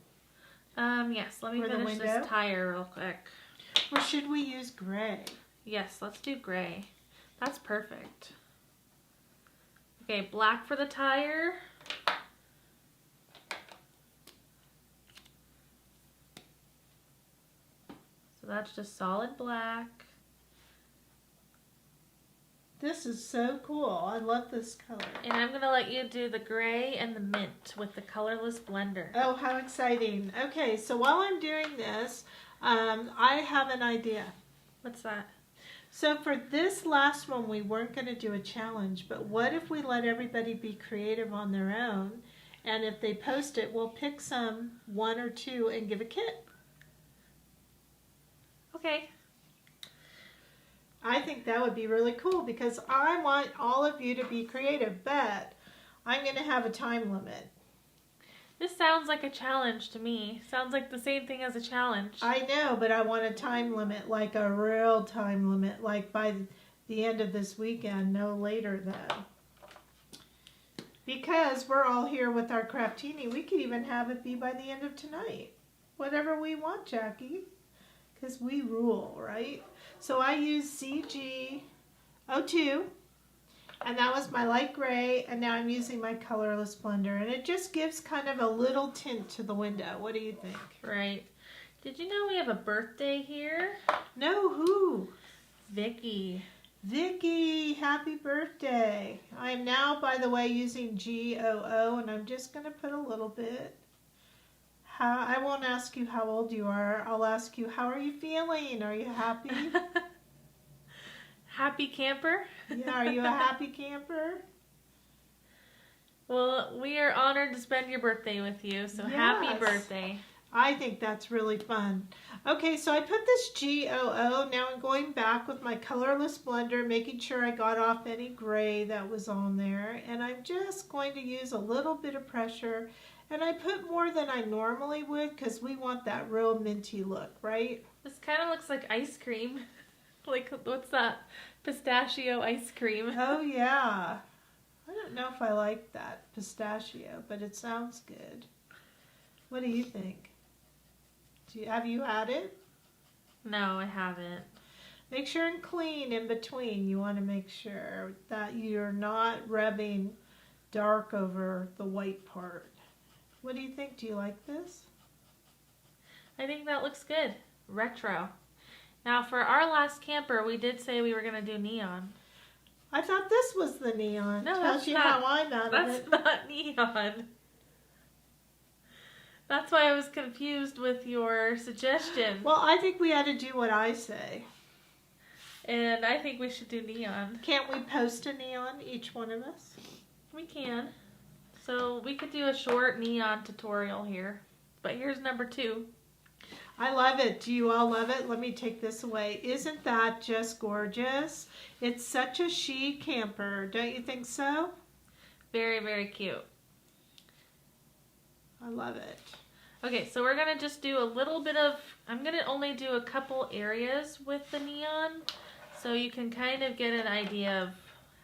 Yes, let me finish this tire real quick. Or should we use gray? Yes, let's do gray. That's perfect. Okay, black for the tire. So that's just solid black. This is so cool. I love this color. And I'm going to let you do the gray and the mint with the colorless blender. Oh, how exciting. Okay, so while I'm doing this, I have an idea. What's that? So for this last one, we weren't going to do a challenge, but what if we let everybody be creative on their own, and if they post it, we'll pick one or two, and give a kit. Okay. I think that would be really cool because I want all of you to be creative, but I'm going to have a time limit. This sounds like a challenge to me. Sounds like the same thing as a challenge. I know, but I want a time limit, like a real time limit, like by the end of this weekend, no later though. Because we're all here with our Kraftini, we could even have it be by the end of tonight. Whatever we want, Jackie. Because we rule, right? So I used CG02, and that was my light gray, and now I'm using my colorless blender, and it just gives kind of a little tint to the window. What do you think? Right. Did you know we have a birthday here? No, who? Vicky. Vicky, happy birthday. I am now, by the way, using G00, and I'm just going to put a little bit. I won't ask you how old you are. I'll ask you, how are you feeling? Are you happy? Happy camper? Yeah, are you a happy camper? Well, we are honored to spend your birthday with you, so Yes. Happy birthday. I think that's really fun. Okay, so I put this G00. Now I'm going back with my colorless blender, making sure I got off any gray that was on there. And I'm just going to use a little bit of pressure. And I put more than I normally would because we want that real minty look, right? This kind of looks like ice cream. Like, what's that? Pistachio ice cream. Oh, yeah. I don't know if I like that pistachio, but it sounds good. What do you think? Have you had it? No, I haven't. Make sure and clean in between. You want to make sure that you're not rubbing dark over the white part. What do you think? Do you like this? I think that looks good. Retro. Now for our last camper, we did say we were going to do neon. I thought this was the neon. No, Tells that's you not, how I'm out of that's it. not neon. That's why I was confused with your suggestion. Well, I think we had to do what I say. And I think we should do neon. Can't we post a neon, each one of us? We can. So we could do a short neon tutorial here. But here's number 2. I love it. Do you all love it? Let me take this away. Isn't that just gorgeous? It's such a chic camper. Don't you think so? Very, very cute. I love it. Okay, so we're going to just do a little bit of, I'm going to only do a couple areas with the neon. So you can kind of get an idea of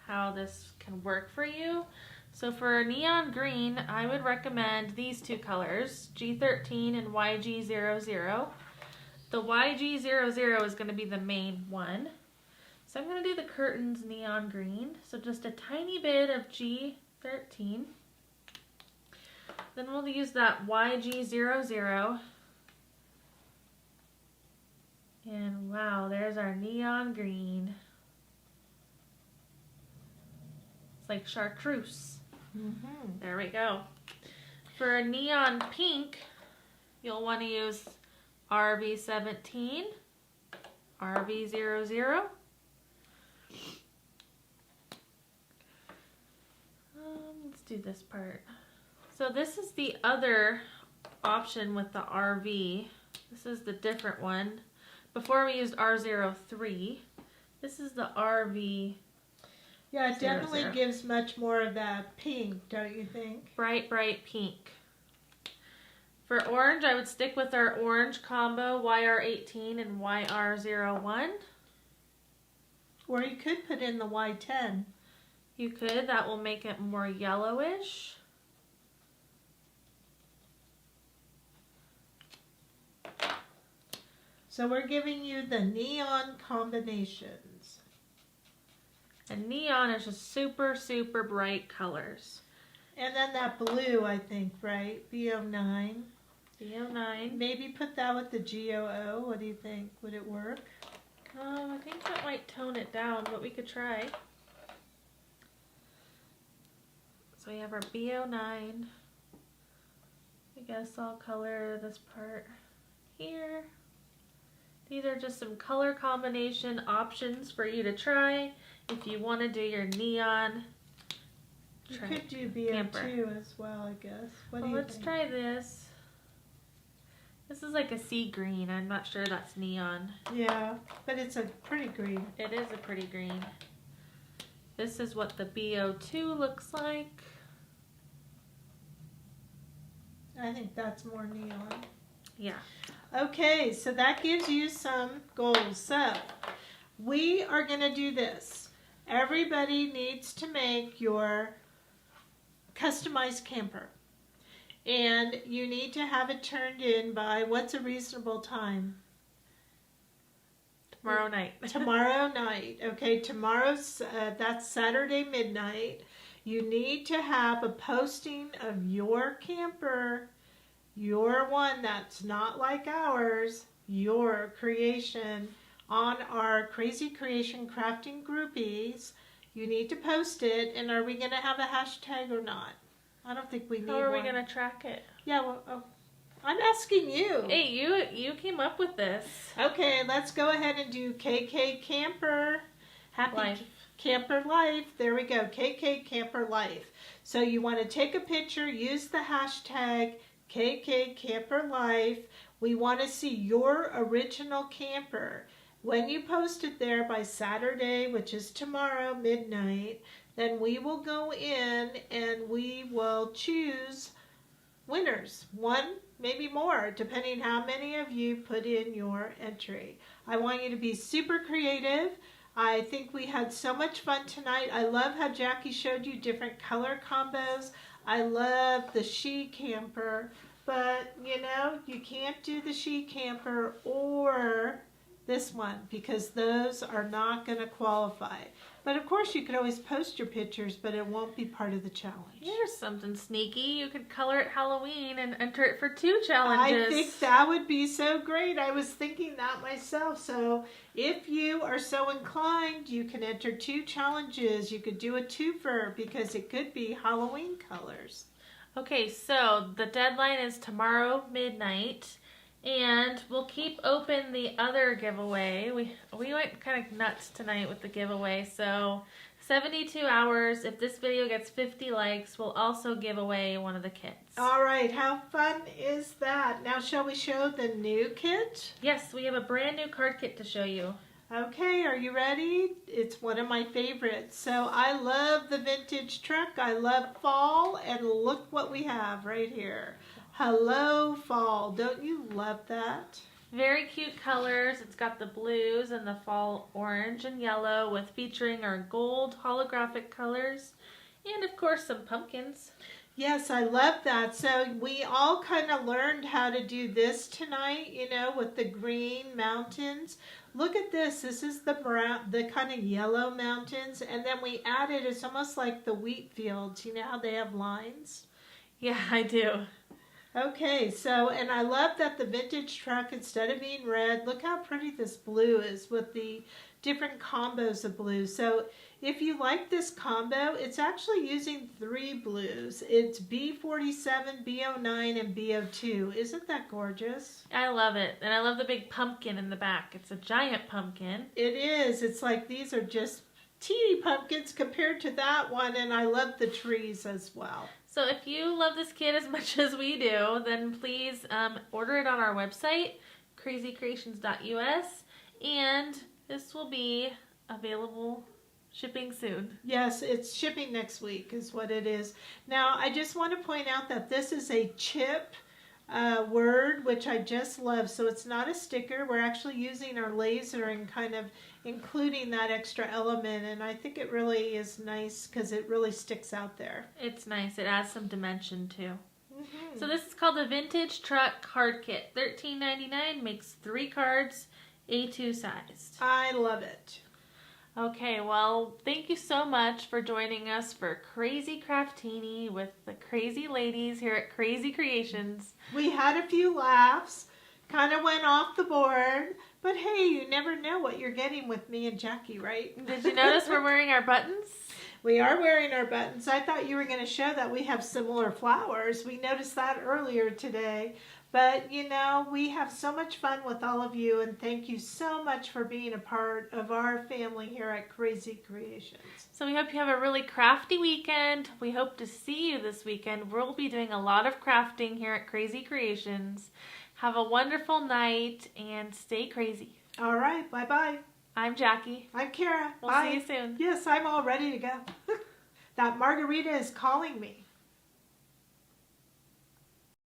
how this can work for you. So for neon green, I would recommend these two colors, G13 and YG00. The YG00 is going to be the main one. So I'm going to do the curtains neon green. So just a tiny bit of G13. Then we'll use that YG00. And wow, there's our neon green. It's like chartreuse. Mm-hmm. There we go. For a neon pink, you'll want to use RV17, RV00. Let's do this part. So this is the other option with the RV. This is the different one. Before we used R03. This is the RV. Yeah, it definitely gives much more of that pink, don't you think? Bright, bright pink. For orange, I would stick with our orange combo, YR18 and YR01. Or you could put in the Y10. You could, that will make it more yellowish. So we're giving you the neon combinations. And neon is just super, super bright colors. And then that blue, I think, right? B09. B09. Maybe put that with the G00. What do you think? Would it work? I think that might tone it down, but we could try. So we have our B09. I guess I'll color this part here. These are just some color combination options for you to try if you want to do your neon. You could do BO2 as well, I guess. What do you let's think? try this. This is like a sea green. I'm not sure that's neon. Yeah, but it's a pretty green. It is a pretty green. This is what the BO2 looks like. I think that's more neon. Yeah. Okay, so that gives you some goals. So we are going to do this. Everybody needs to make your customized camper. And you need to have it turned in by, what's a reasonable time? Tomorrow night. Tomorrow night. Okay, tomorrow's, that's Saturday midnight. You need to have a posting of your camper, your one that's not like ours, your creation, on our Krazy Kreation crafting groupies. You need to post it, and are we going to have a hashtag or not? I don't think we need one. How are we going to track it? Yeah, well, I'm asking you. Hey, you came up with this. Okay, let's go ahead and do KK Camper. Happy Life. Camper Life. There we go. KK Camper Life. So you want to take a picture, use the hashtag KK Camper Life. We want to see your original camper. When you post it there by Saturday, which is tomorrow, midnight, then we will go in and we will choose winners. One, maybe more, depending how many of you put in your entry. I want you to be super creative. I think we had so much fun tonight. I love how Jackie showed you different color combos. I love the she camper, but you know, you can't do the she camper or this one because those are not going to qualify. But of course you could always post your pictures, but it won't be part of the challenge. Here's something sneaky. You could color it Halloween and enter it for 2 challenges. I think that would be so great. I was thinking that myself. So if you are so inclined, you can enter 2 challenges. You could do a twofer because it could be Halloween colors. Okay, so the deadline is tomorrow midnight. And we'll keep open the other giveaway. We went kind of nuts tonight with the giveaway. So 72 hours. If this video gets 50 likes, we'll also give away one of the kits. All right. How fun is that? Now, shall we show the new kit? Yes, we have a brand new card kit to show you. Okay, are you ready? It's one of my favorites. So I love the vintage truck. I love fall. And look what we have right here. Hello, fall. Don't you love that? Very cute colors. It's got the blues and the fall orange and yellow with featuring our gold holographic colors. And of course some pumpkins. Yes, I love that. So we all kind of learned how to do this tonight, you know, with the green mountains. Look at this. This is the brown, the kind of yellow mountains. And then we added, it's almost like the wheat fields. You know how they have lines? Yeah, I do. Okay, so, and I love that the vintage truck, instead of being red, look how pretty this blue is with the different combos of blue. So if you like this combo, it's actually using 3 blues. It's B47, B09, and B02. Isn't that gorgeous? I love it. And I love the big pumpkin in the back. It's a giant pumpkin. It is. It's like these are just teeny pumpkins compared to that one, and I love the trees as well. So if you love this kit as much as we do, then please order it on our website, krazycreations.us, and this will be available shipping soon. Yes, it's shipping next week is what it is. Now, I just want to point out that this is a chip word, which I just love. So it's not a sticker. We're actually using our laser and kind of including that extra element, and I think it really is nice because it really sticks out there. It's nice. It adds some dimension too. Mm-hmm. So this is called the Vintage Truck Card Kit. $13.99, makes 3 cards, A2 sized. I love it. Okay, well, thank you so much for joining us for Krazy Kraftini with the crazy ladies here at Krazy Kreations. We had a few laughs, kind of went off the board, but hey, you never know what you're getting with me and Jackie, right? Did you notice we're wearing our buttons? We are wearing our buttons. I thought you were going to show that we have similar flowers. We noticed that earlier today. But, you know, we have so much fun with all of you, and thank you so much for being a part of our family here at Krazy Kreations. So we hope you have a really crafty weekend. We hope to see you this weekend. We'll be doing a lot of crafting here at Krazy Kreations. Have a wonderful night and stay crazy. All right, bye-bye. I'm Jackie. I'm Kara. We'll Bye. see you soon. Yes, I'm all ready to go. That margarita is calling me.